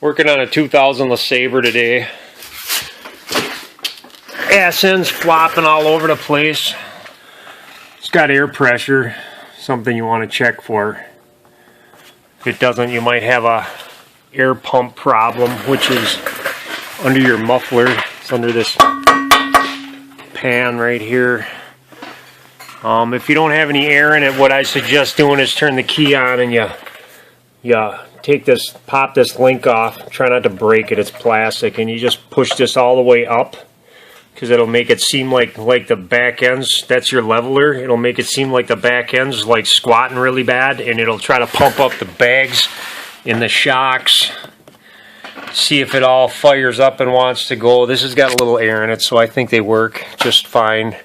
Working on a 2000 Lesabre today. Ass ends flopping all over the place. It's got air pressure, something you want to check for. If it doesn't, you might have a air pump problem, which is under your muffler. It's under this pan right here. If you don't have any air in it, what I suggest doing is turn the key on and you take this, pop this link off. Try not to break it, it's plastic, and you just push this all the way up, because it'll make it seem like the back ends, that's your leveler, it'll make it seem like the back ends like squatting really bad, and it'll try to pump up the bags in the shocks. See if it all fires up and wants to go. This has got a little air in it, so I think they work just fine.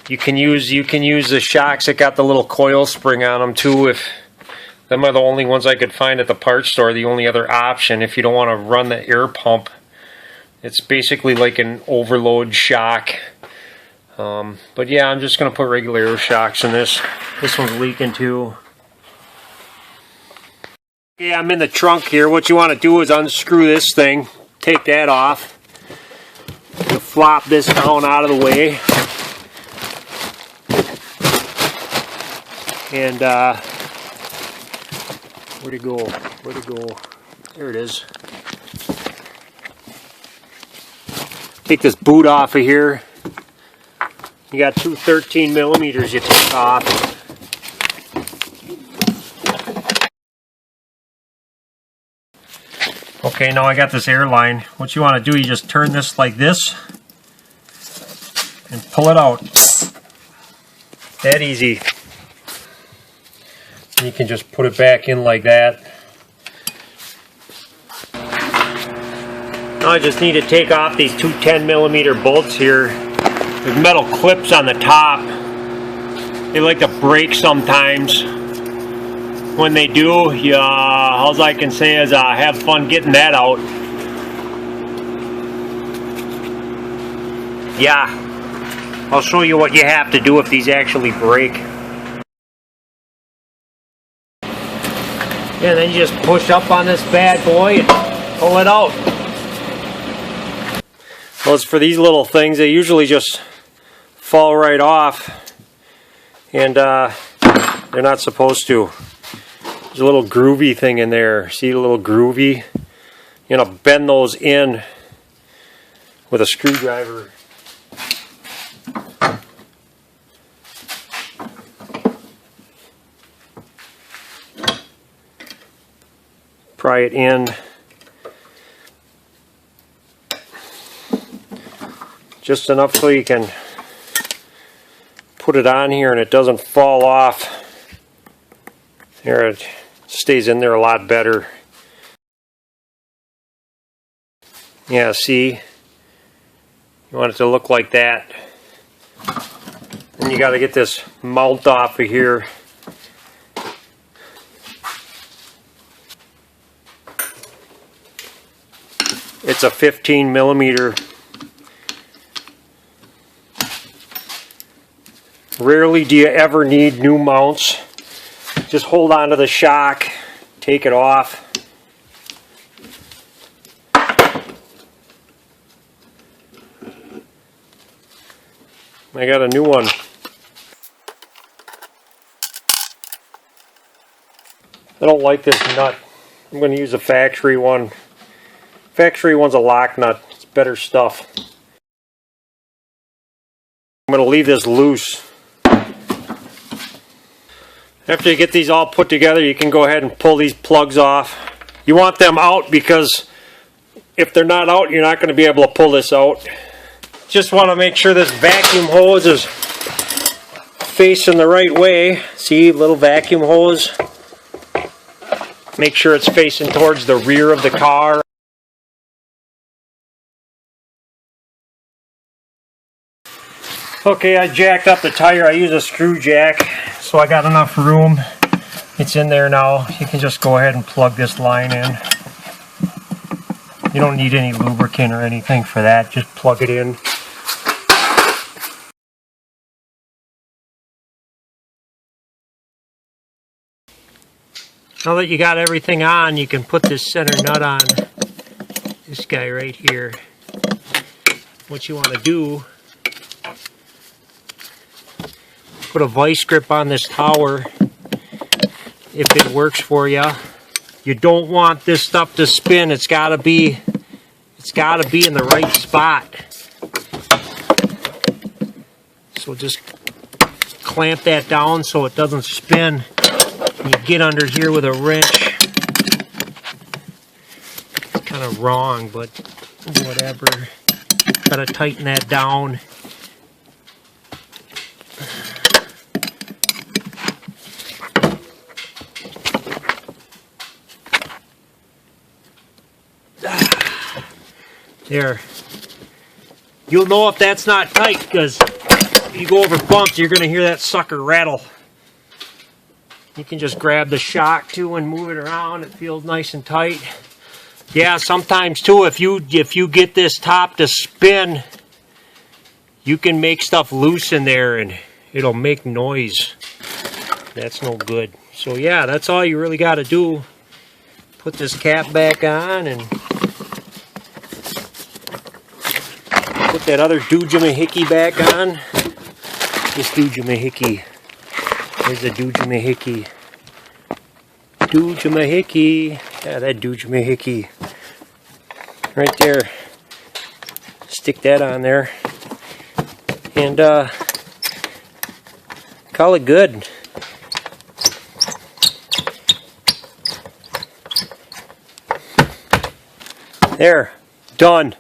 You can use the shocks that got the little coil spring on them too. If them are the only ones I could find at the parts store, the only other option if you don't want to run the air pump. It's basically like an overload shock. But yeah, I'm just going to put regular air shocks in this. This one's leaking too. Yeah, I'm in the trunk here. What you want to do is unscrew this thing, take that off, you flop this down out of the way, and where'd it go? Where'd it go? There it is. Take this boot off of here. You got two 13 millimeters you take off. Okay, now I got this air line. What you want to do, you just turn this like this and pull it out. That easy. And you can just put it back in like that. Now I just need to take off these two 10 millimeter bolts here. There's metal clips on the top. They like to break sometimes. When they do, all I can say is have fun getting that out. Yeah, I'll show you what you have to do if these actually break. And then you just push up on this bad boy and pull it out. Well, as for these little things, they usually just fall right off, and they're not supposed to. There's a little groovy thing in there. See a little groovy? You're going to bend those in with a screwdriver. Pry it in. Just enough so you can put it on here and it doesn't fall off. There, it stays in there a lot better. Yeah, see? You want it to look like that. And you got to get this mount off of here. It's a 15 millimeter. Rarely do you ever need new mounts. Just hold on to the shock, take it off. I got a new one. I don't like this nut. I'm going to use a factory one. Factory one's a lock nut. It's better stuff. I'm going to leave this loose. After you get these all put together, you can go ahead and pull these plugs off. You want them out because if they're not out, you're not going to be able to pull this out. Just want to make sure this vacuum hose is facing the right way. See, little vacuum hose. Make sure it's facing towards the rear of the car. Okay, I jacked up the tire. I use a screw jack, so I got enough room. It's in there now. You can just go ahead and plug this line in. You don't need any lubricant or anything for that. Just plug it in. Now that you got everything on, you can put this center nut on this guy right here. What you want to do, put a vice grip on this tower if it works for you. You don't want this stuff to spin. It's got to be in the right spot. So just clamp that down so it doesn't spin. You get under here with a wrench. It's kind of wrong, but whatever. Gotta tighten that down. There. You'll know if that's not tight because you go over bumps, you're going to hear that sucker rattle. You can just grab the shock too and move it around. It feels nice and tight. Yeah, sometimes too, if you get this top to spin, you can make stuff loose in there and it'll make noise. That's no good. So yeah, that's all you really got to do. Put this cap back on and put that other doojamahicke back on. This doojamahicke. There's the doojamahicke. Doojamahicke. Yeah, that doojamahicke. Right there. Stick that on there. And call it good. There. Done.